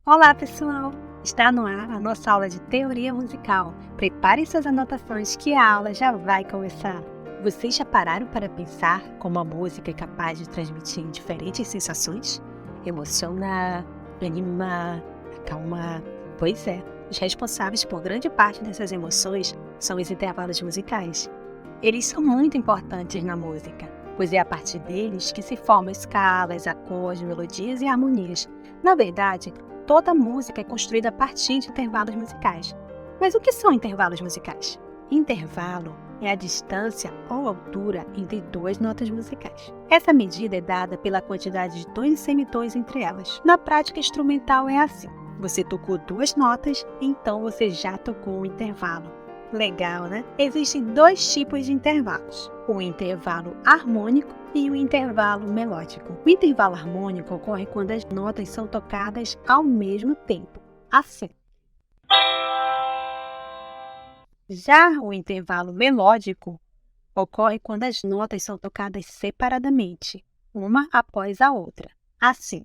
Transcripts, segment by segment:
Olá, pessoal! Está no ar a nossa aula de teoria musical. Prepare suas anotações que a aula já vai começar. Vocês já pararam para pensar como a música é capaz de transmitir diferentes sensações? Emocionar, animar, acalmar. Pois é, os responsáveis por grande parte dessas emoções são os intervalos musicais. Eles são muito importantes na música, pois é a partir deles que se formam escalas, acordes, melodias e harmonias. Na verdade, toda música é construída a partir de intervalos musicais. Mas o que são intervalos musicais? Intervalo é a distância ou altura entre duas notas musicais. Essa medida é dada pela quantidade de tons e semitons entre elas. Na prática instrumental é assim: você tocou duas notas, então você já tocou um intervalo. Legal, né? Existem dois tipos de intervalos: o intervalo harmônico e o intervalo melódico. O intervalo harmônico ocorre quando as notas são tocadas ao mesmo tempo, assim. Já o intervalo melódico ocorre quando as notas são tocadas separadamente, uma após a outra, assim.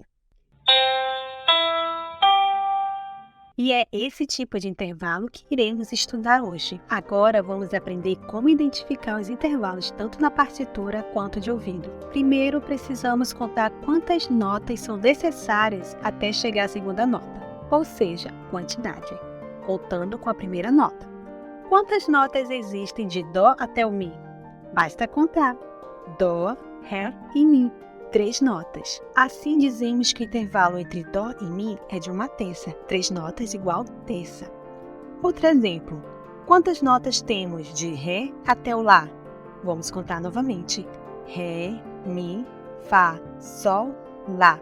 E é esse tipo de intervalo que iremos estudar hoje. Agora vamos aprender como identificar os intervalos tanto na partitura quanto de ouvido. Primeiro, precisamos contar quantas notas são necessárias até chegar à segunda nota, ou seja, quantidade, contando com a primeira nota. Quantas notas existem de Dó até o Mi? Basta contar: Dó, Ré e Mi. 3 notas. Assim dizemos que o intervalo entre Dó e Mi é de uma terça. 3 notas igual terça. Outro exemplo: quantas notas temos de Ré até o Lá? Vamos contar novamente: Ré, Mi, Fá, Sol, Lá.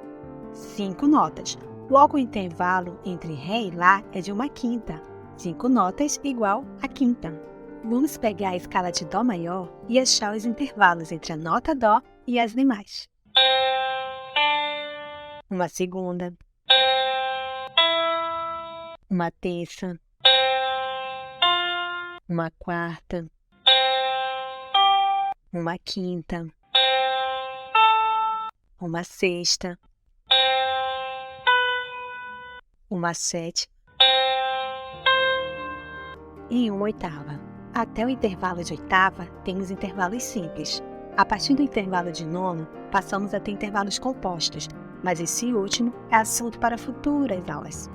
5 notas. Logo, o intervalo entre Ré e Lá é de uma quinta. 5 notas igual a quinta. Vamos pegar a escala de Dó maior e achar os intervalos entre a nota Dó e as demais. Uma segunda, uma terça, uma quarta, uma quinta, uma sexta, uma sétima e uma oitava. Até o intervalo de oitava, temos intervalos simples. A partir do intervalo de nono, passamos a ter intervalos compostos, mas esse último é assunto para futuras aulas.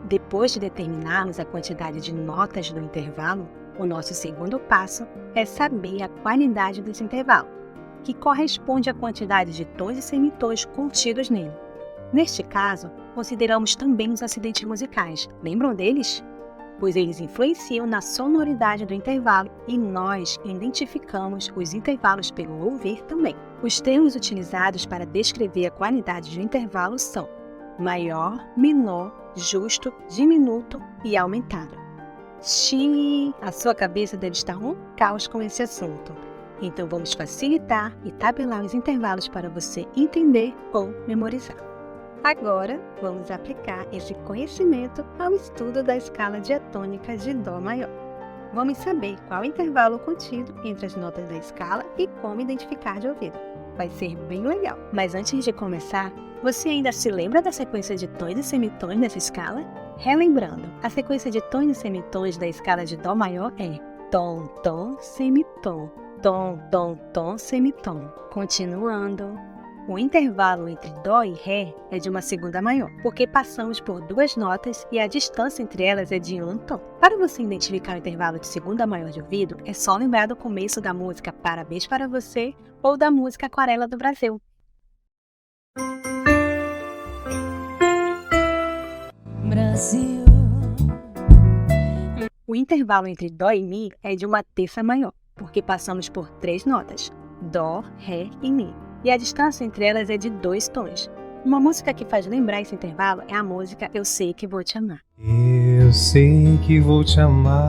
Depois de determinarmos a quantidade de notas do intervalo, o nosso segundo passo é saber a qualidade desse intervalo, que corresponde à quantidade de tons e semitons contidos nele. Neste caso, consideramos também os acidentes musicais. Lembram deles? Pois eles influenciam na sonoridade do intervalo e nós identificamos os intervalos pelo ouvir também. Os termos utilizados para descrever a qualidade de um intervalo são maior, menor, justo, diminuto e aumentado. Xiii, a sua cabeça deve estar um caos com esse assunto. Então vamos facilitar e tabelar os intervalos para você entender ou memorizar. Agora, vamos aplicar esse conhecimento ao estudo da escala diatônica de Dó maior. Vamos saber qual é o intervalo contido entre as notas da escala e como identificar de ouvido. Vai ser bem legal. Mas antes de começar, você ainda se lembra da sequência de tons e semitons dessa escala? Relembrando, a sequência de tons e semitons da escala de Dó maior é tom, tom, semitom, tom, tom, tom, semitom. Continuando. O intervalo entre Dó e Ré é de uma segunda maior, porque passamos por duas notas e a distância entre elas é de um tom. Para você identificar o intervalo de segunda maior de ouvido, é só lembrar do começo da música Parabéns para Você ou da música Aquarela do Brasil. Brasil. O intervalo entre Dó e Mi é de uma terça maior, porque passamos por 3 notas: Dó, Ré e Mi. E a distância entre elas é de 2 tons. Uma música que faz lembrar esse intervalo é a música Eu Sei Que Vou Te Amar. Eu sei que vou te amar.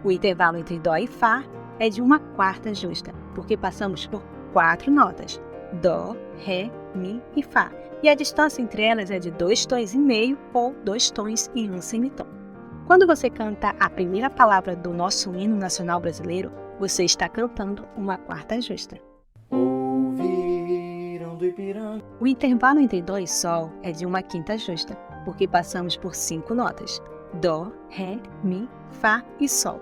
O intervalo entre Dó e Fá é de uma quarta justa, porque passamos por 4 notas: Dó, Ré, Mi e Fá. E a distância entre elas é de 2 tons e meio ou 2 tons e um semitom. Quando você canta a primeira palavra do nosso hino nacional brasileiro, você está cantando uma quarta justa. O intervalo entre Dó e Sol é de uma quinta justa, porque passamos por 5 notas: Dó, Ré, Mi, Fá e Sol.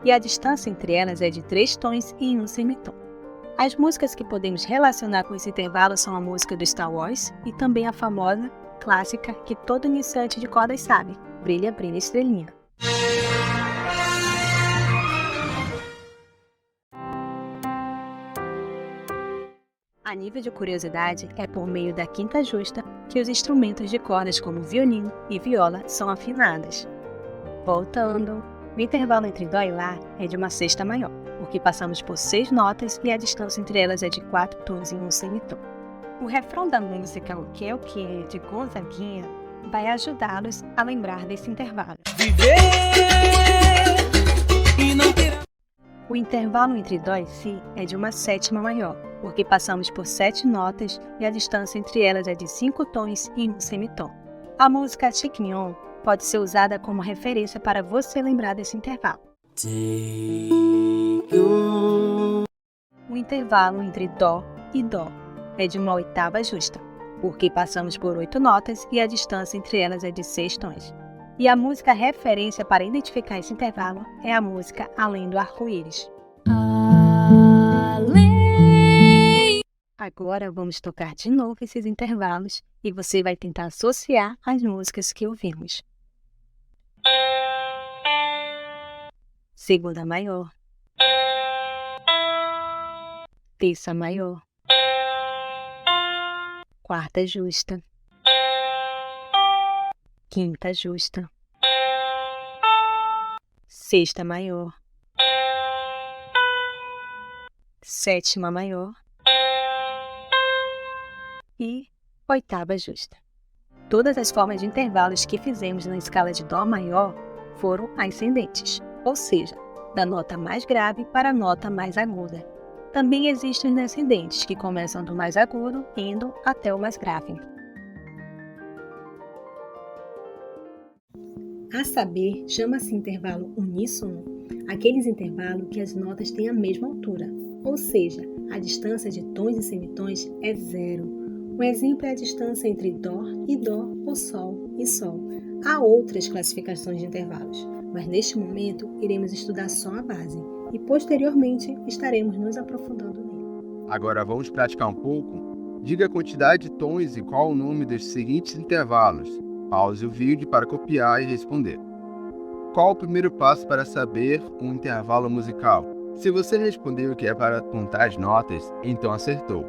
E a distância entre elas é de 3 tons e 1 semitom. As músicas que podemos relacionar com esse intervalo são a música do Star Wars e também a famosa, clássica, que todo iniciante de cordas sabe: Brilha, brilha, estrelinha. A nível de curiosidade, é por meio da quinta justa que os instrumentos de cordas como violino e viola são afinados. Voltando, o intervalo entre Dó e Lá é de uma sexta maior, porque passamos por 6 notas e a distância entre elas é de 4 tons e 1 semitom. O refrão da música O Que é o Que, de Gonzaguinha, vai ajudá-los a lembrar desse intervalo. O intervalo entre Dó e Si é de uma sétima maior, porque passamos por 7 notas e a distância entre elas é de 5 tons e 1 semitom. A música Chiquignon pode ser usada como referência para você lembrar desse intervalo. O intervalo entre Dó e Dó é de uma oitava justa, porque passamos por 8 notas e a distância entre elas é de 6 tons. E a música referência para identificar esse intervalo é a música Além do Arco-Íris. Agora vamos tocar de novo esses intervalos e você vai tentar associar as músicas que ouvimos. Segunda maior, terça maior, quarta justa, quinta justa, sexta maior, sétima maior e oitava justa. Todas as formas de intervalos que fizemos na escala de Dó maior foram ascendentes, ou seja, da nota mais grave para a nota mais aguda. Também existem os descendentes, que começam do mais agudo indo até o mais grave. A saber, chama-se intervalo uníssono aqueles intervalos que as notas têm a mesma altura, ou seja, a distância de tons e semitons é zero. Um exemplo é a distância entre Dó e Dó ou Sol e Sol. Há outras classificações de intervalos, mas neste momento iremos estudar só a base e posteriormente estaremos nos aprofundando nele. Agora vamos praticar um pouco? Diga a quantidade de tons e qual o nome dos seguintes intervalos. Pause o vídeo para copiar e responder. Qual o primeiro passo para saber um intervalo musical? Se você respondeu que é para contar as notas, então acertou.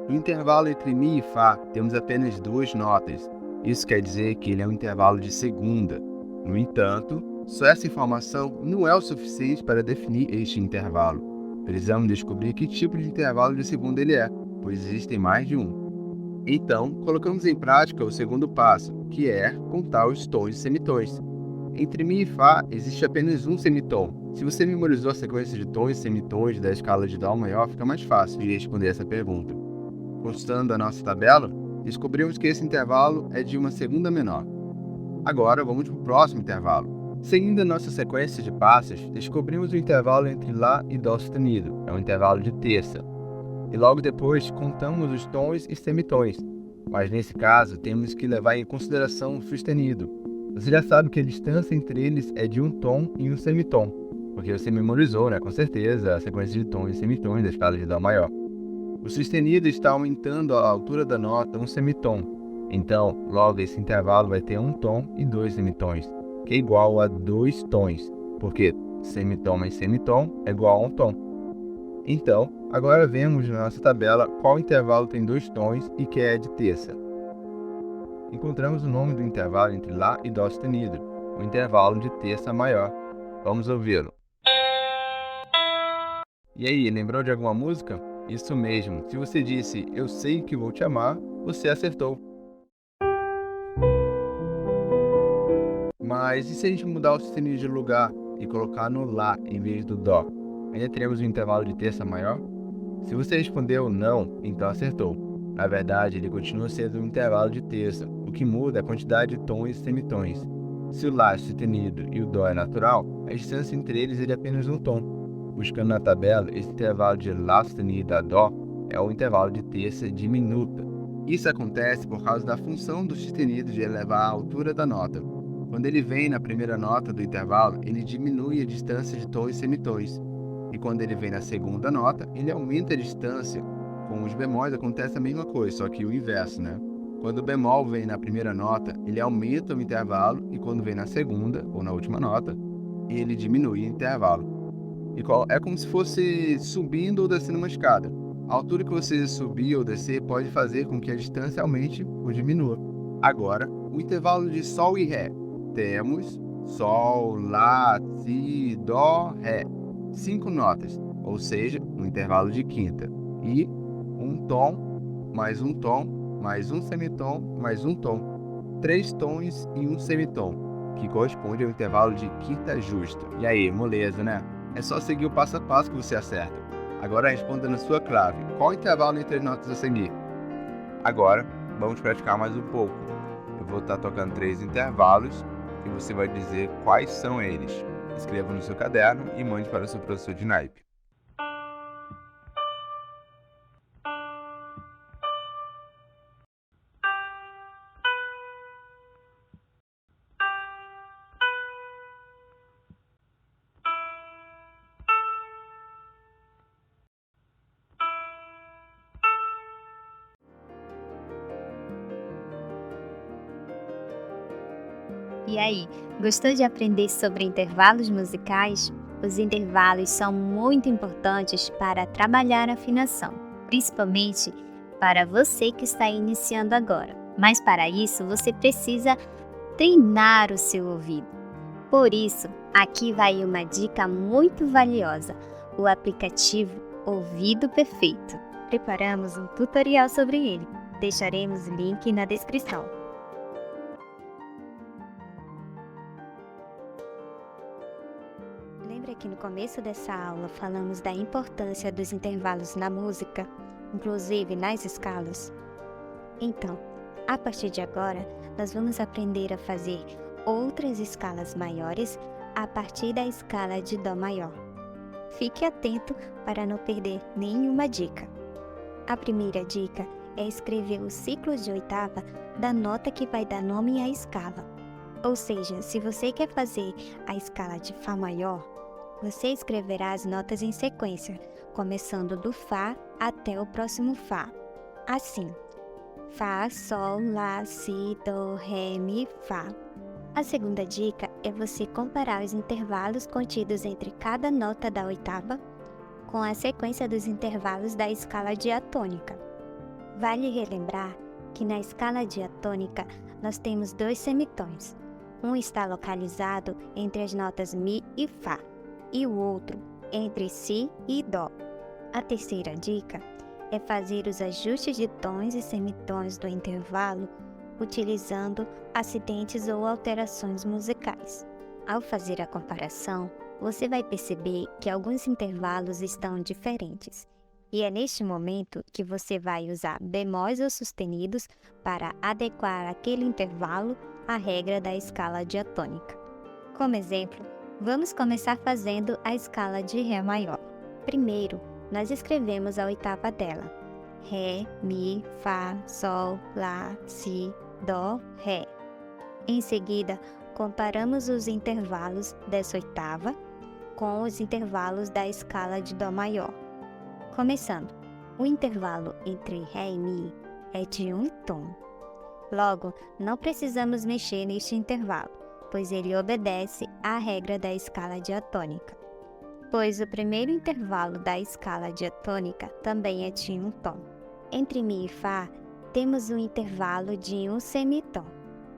No intervalo entre Mi e Fá, temos apenas 2 notas. Isso quer dizer que ele é um intervalo de segunda. No entanto, só essa informação não é o suficiente para definir este intervalo. Precisamos descobrir que tipo de intervalo de segunda ele é, pois existem mais de um. Então, colocamos em prática o segundo passo, que é contar os tons e semitons. Entre Mi e Fá, existe apenas um semitom. Se você memorizou a sequência de tons e semitons da escala de Dó maior, fica mais fácil de responder essa pergunta. Consultando a nossa tabela, descobrimos que esse intervalo é de uma segunda menor. Agora, vamos para o próximo intervalo. Seguindo a nossa sequência de passos, descobrimos o intervalo entre Lá e Dó sustenido, é um intervalo de terça. E logo depois, contamos os tons e semitons, mas nesse caso, temos que levar em consideração o sustenido. Você já sabe que a distância entre eles é de um tom e um semitom, porque você memorizou, com certeza, a sequência de tons e semitons da escala de Dó maior. O sustenido está aumentando a altura da nota um semitom, então, logo esse intervalo vai ter um tom e 2 semitons, que é igual a 2 tons, porque semitom mais semitom é igual a um tom. Então, agora vemos na nossa tabela qual intervalo tem 2 tons e que é de terça. Encontramos o nome do intervalo entre Lá e Dó sustenido, o intervalo de terça maior. Vamos ouvi-lo. E aí, lembrou de alguma música? Isso mesmo, se você disse "Eu sei que vou te amar", você acertou. Mas e se a gente mudar o sustenido de lugar e colocar no Lá em vez do Dó? Ainda teremos um intervalo de terça maior? Se você respondeu não, então acertou. Na verdade, ele continua sendo um intervalo de terça, o que muda é a quantidade de tons e semitons. Se o Lá é sustenido e o Dó é natural, a distância entre eles é de apenas um tom. Buscando na tabela, esse intervalo de Lá sustenido a Dó é o intervalo de terça diminuta. Isso acontece por causa da função do sustenido de elevar a altura da nota. Quando ele vem na primeira nota do intervalo, ele diminui a distância de tons e semitons. E quando ele vem na segunda nota, ele aumenta a distância. Com os bemóis acontece a mesma coisa, só que o inverso, né? Quando o bemol vem na primeira nota, ele aumenta o intervalo, e quando vem na segunda, ou na última nota, ele diminui o intervalo. É como se fosse subindo ou descendo uma escada. A altura que você subir ou descer pode fazer com que a distância aumente ou diminua. Agora, o intervalo de Sol e Ré. Temos Sol, Lá, Si, Dó, Ré. 5 notas, ou seja, um intervalo de quinta. E um tom, mais um tom, mais um semitom, mais um tom. 3 tons e um semitom, que corresponde ao intervalo de quinta justa. E aí, moleza, né? É só seguir o passo a passo que você acerta. Agora responda na sua clave. Qual o intervalo entre as notas a seguir? Agora, vamos praticar mais um pouco. Eu vou estar tocando 3 intervalos e você vai dizer quais são eles. Escreva no seu caderno e mande para o seu professor de naipe. E aí, gostou de aprender sobre intervalos musicais? Os intervalos são muito importantes para trabalhar a afinação, principalmente para você que está iniciando agora. Mas para isso, você precisa treinar o seu ouvido. Por isso, aqui vai uma dica muito valiosa: o aplicativo Ouvido Perfeito. Preparamos um tutorial sobre ele. Deixaremos o link na descrição. Lembra que no começo dessa aula falamos da importância dos intervalos na música, inclusive nas escalas? Então, a partir de agora, nós vamos aprender a fazer outras escalas maiores a partir da escala de Dó maior. Fique atento para não perder nenhuma dica. A primeira dica é escrever o ciclo de oitava da nota que vai dar nome à escala. Ou seja, se você quer fazer a escala de Fá maior, você escreverá as notas em sequência, começando do Fá até o próximo Fá. Assim: Fá, Sol, Lá, Si, Dó, Ré, Mi, Fá. A segunda dica é você comparar os intervalos contidos entre cada nota da oitava com a sequência dos intervalos da escala diatônica. Vale relembrar que na escala diatônica nós temos 2 semitons. Um está localizado entre as notas Mi e Fá, e o outro entre Si e Dó. A terceira dica é fazer os ajustes de tons e semitons do intervalo utilizando acidentes ou alterações musicais. Ao fazer a comparação, você vai perceber que alguns intervalos estão diferentes, e é neste momento que você vai usar bemóis ou sustenidos para adequar aquele intervalo à regra da escala diatônica. Como exemplo, vamos começar fazendo a escala de Ré maior. Primeiro, nós escrevemos a oitava dela: Ré, Mi, Fá, Sol, Lá, Si, Dó, Ré. Em seguida, comparamos os intervalos dessa oitava com os intervalos da escala de Dó maior. Começando, o intervalo entre Ré e Mi é de um tom. Logo, não precisamos mexer neste intervalo, pois ele obedece à regra da escala diatônica. Pois o primeiro intervalo da escala diatônica também é de um tom. Entre Mi e Fá, temos um intervalo de um semitom.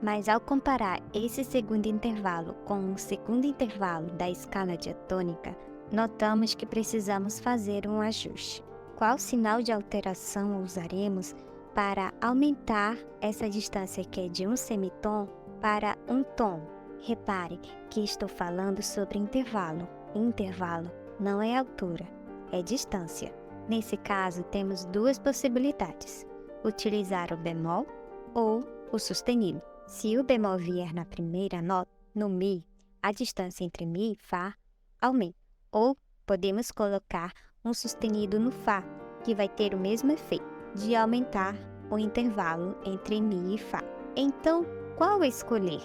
Mas ao comparar esse segundo intervalo com o segundo intervalo da escala diatônica, notamos que precisamos fazer um ajuste. Qual sinal de alteração usaremos para aumentar essa distância que é de um semitom para um tom? Repare que estou falando sobre intervalo. Intervalo não é altura, é distância. Nesse caso, temos 2 possibilidades: utilizar o bemol ou o sustenido. Se o bemol vier na primeira nota, no Mi, a distância entre Mi e Fá aumenta. Ou podemos colocar um sustenido no Fá, que vai ter o mesmo efeito, de aumentar o intervalo entre Mi e Fá. Então, qual escolher?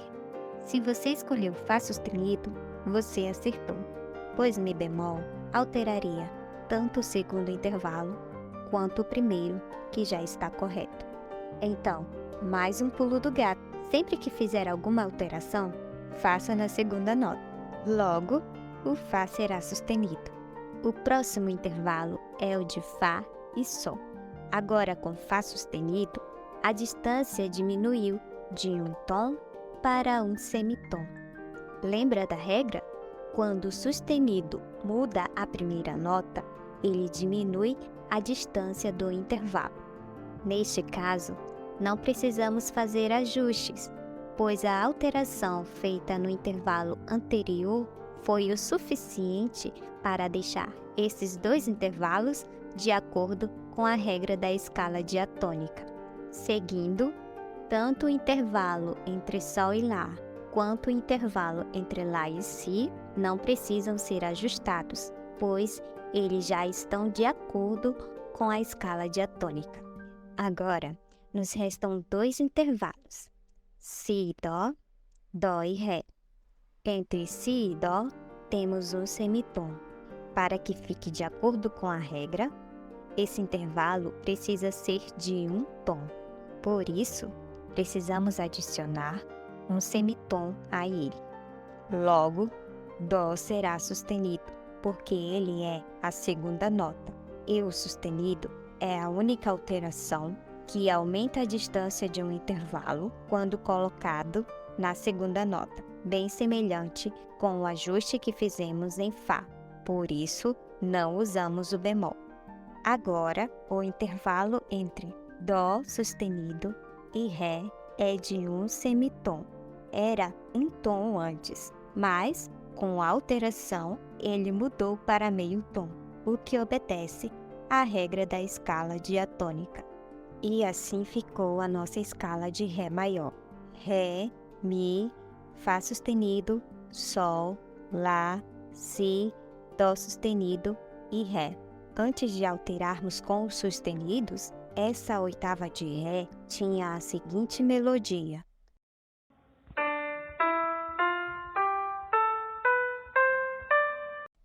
Se você escolheu Fá sustenido, você acertou, pois Mi bemol alteraria tanto o segundo intervalo quanto o primeiro, que já está correto. Então, mais um pulo do gato. Sempre que fizer alguma alteração, faça na segunda nota. Logo, o Fá será sustenido. O próximo intervalo é o de Fá e Sol. Agora, com Fá sustenido, a distância diminuiu de um tom para um semitom. Lembra da regra? Quando o sustenido muda a primeira nota, ele diminui a distância do intervalo. Neste caso, não precisamos fazer ajustes, pois a alteração feita no intervalo anterior foi o suficiente para deixar esses dois intervalos de acordo com a regra da escala diatônica. Seguindo, tanto o intervalo entre Sol e Lá, quanto o intervalo entre Lá e Si não precisam ser ajustados, pois eles já estão de acordo com a escala diatônica. Agora, nos restam dois intervalos, Si e Dó, Dó e Ré. Entre Si e Dó, temos um semitom. Para que fique de acordo com a regra, esse intervalo precisa ser de um tom. Por isso, precisamos adicionar um semitom a ele. Logo, Dó será sustenido, porque ele é a segunda nota, e o sustenido é a única alteração que aumenta a distância de um intervalo quando colocado na segunda nota, bem semelhante com o ajuste que fizemos em Fá. Por isso, não usamos o bemol. Agora, o intervalo entre Dó sustenido e Ré é de um semitom. Era um tom antes, mas, com a alteração, ele mudou para meio tom, o que obedece à regra da escala diatônica. E assim ficou a nossa escala de Ré maior. Ré, Mi, Fá sustenido, Sol, Lá, Si, Dó sustenido e Ré. Antes de alterarmos com os sustenidos, essa oitava de Ré tinha a seguinte melodia.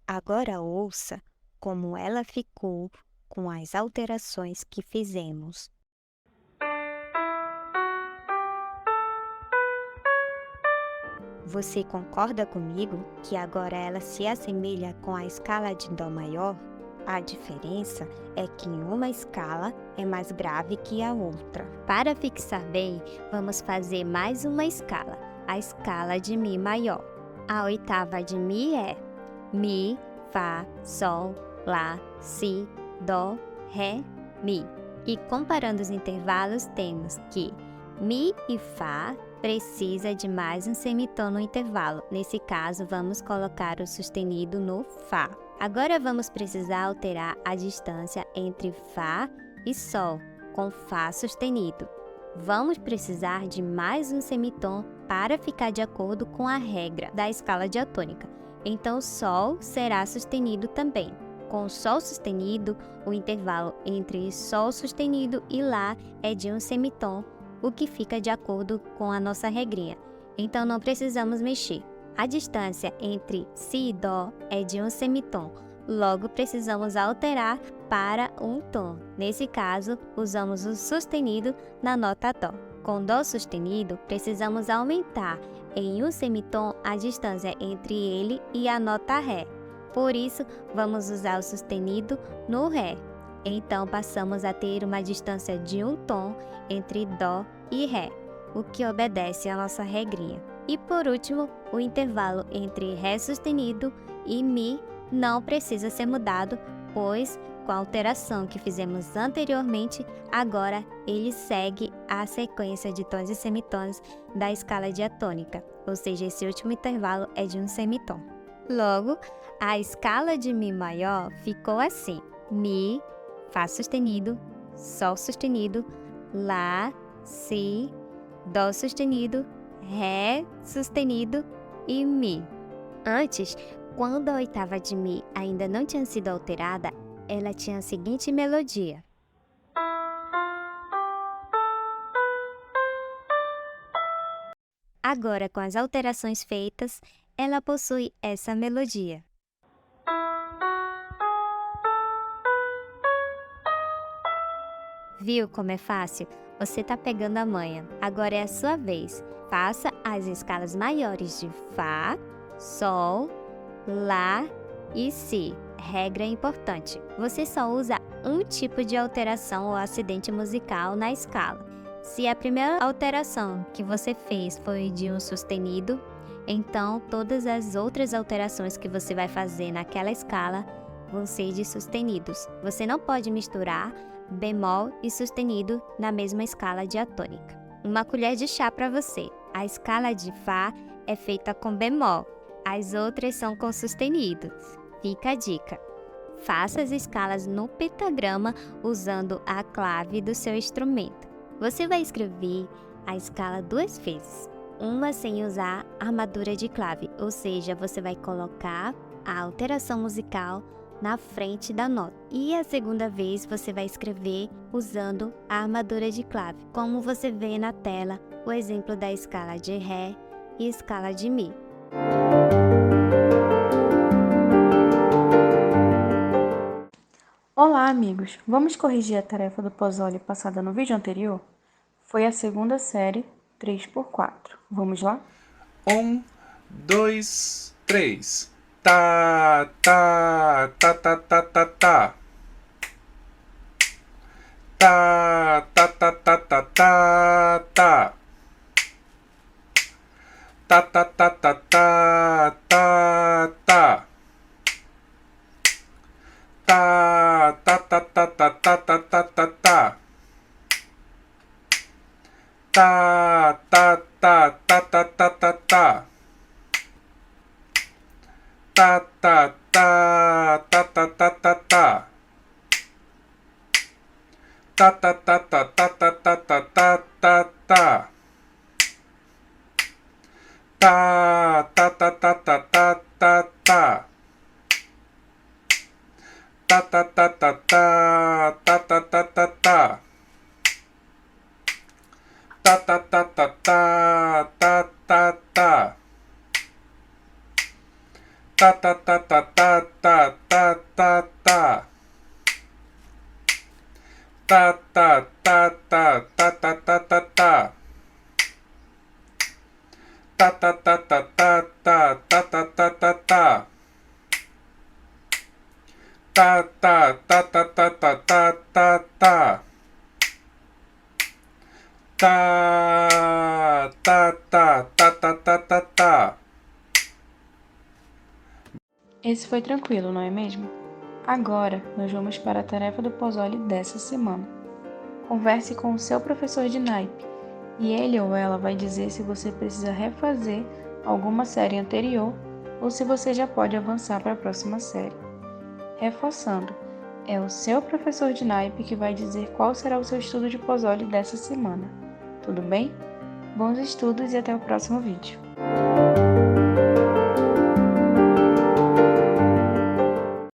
Agora ouça como ela ficou com as alterações que fizemos. Você concorda comigo que agora ela se assemelha com a escala de Dó maior? A diferença é que uma escala é mais grave que a outra. Para fixar bem, vamos fazer mais uma escala, a escala de Mi maior. A oitava de Mi é Mi, Fá, Sol, Lá, Si, Dó, Ré, Mi. E comparando os intervalos, temos que Mi e Fá precisa de mais um semitom no intervalo. Nesse caso, vamos colocar o sustenido no Fá. Agora vamos precisar alterar a distância entre Fá e Sol, com Fá sustenido. Vamos precisar de mais um semitom para ficar de acordo com a regra da escala diatônica. Então, Sol será sustenido também. Com Sol sustenido, o intervalo entre Sol sustenido e Lá é de um semitom, o que fica de acordo com a nossa regrinha. Então, não precisamos mexer. A distância entre Si e Dó é de um semitom, logo precisamos alterar para um tom. Nesse caso, usamos o sustenido na nota Dó. Com Dó sustenido, precisamos aumentar em um semitom a distância entre ele e a nota Ré. Por isso, vamos usar o sustenido no Ré. Então, passamos a ter uma distância de um tom entre Dó e Ré, o que obedece à nossa regrinha. E por último, o intervalo entre Ré sustenido e Mi não precisa ser mudado, pois com a alteração que fizemos anteriormente, agora ele segue a sequência de tons e semitons da escala diatônica, ou seja, esse último intervalo é de um semitom. Logo, a escala de Mi maior ficou assim: Mi, Fá sustenido, Sol sustenido, Lá, Si, Dó sustenido, Ré sustenido e Mi. Antes, quando a oitava de Mi ainda não tinha sido alterada, ela tinha a seguinte melodia. Agora, com as alterações feitas, ela possui essa melodia. Viu como é fácil? Você tá pegando a manha. Agora é a sua vez. Faça as escalas maiores de Fá, Sol, Lá e Si. Regra importante: você só usa um tipo de alteração ou acidente musical na escala. Se a primeira alteração que você fez foi de um sustenido, então todas as outras alterações que você vai fazer naquela escala vão ser de sustenidos. Você não pode misturar bemol e sustenido na mesma escala diatônica. Uma colher de chá para você. A escala de Fá é feita com bemol, as outras são com sustenido. Fica a dica. Faça as escalas no pentagrama usando a clave do seu instrumento. Você vai escrever a escala 2 vezes, uma sem usar armadura de clave, ou seja, você vai colocar a alteração musical na frente da nota. E a segunda vez você vai escrever usando a armadura de clave, como você vê na tela o exemplo da escala de Ré e escala de Mi. Olá, amigos! Vamos corrigir a tarefa do Pozzoli passada no vídeo anterior? Foi a segunda série 3x4. Vamos lá? 1, 2, 3. Tá, tá, tá, tá, tá, tá, tá. Tá, tá, tá, tá, tá, tá, tá. Tá, tá, tá, tá, tá, tá, tá. Tá, tá, tá, tá, tá, tá, tá, tá, tá, tá. Tá, tá, tá, tá, tá, tá, tá, tá. Tá, tá, tá, tá, tá, tá, tá, tá. Tá, tá, tá, tá, tá, tá, tá, tá, tá, tá, tá. Tá, tá, tá, tá, tá, tá, tá, tá. Tá, tá, tá, tá, tá, tá, tá, tá, tá, tá. Tá, tá, tá, tá, tá, tá, tá, tá. Tá, tá, tá, tá, tá, tá, tá, tá, tá. Tá, tá, tá, tá, tá, tá, tá, tá, tá. Tá, tá, tá, tá, tá, tá, tá, tá, tá, tá, tá. Tá, tá, tá, tá, tá, tá, tá, tá, tá. Tá, tá, tá, tá, tá, tá, tá, tá. Esse foi tranquilo, não é mesmo? Agora, nós vamos para a tarefa do Pozzoli dessa semana. Converse com o seu professor de naipe e ele ou ela vai dizer se você precisa refazer alguma série anterior ou se você já pode avançar para a próxima série. Reforçando, é o seu professor de naipe que vai dizer qual será o seu estudo de Pozzoli dessa semana. Tudo bem? Bons estudos e até o próximo vídeo.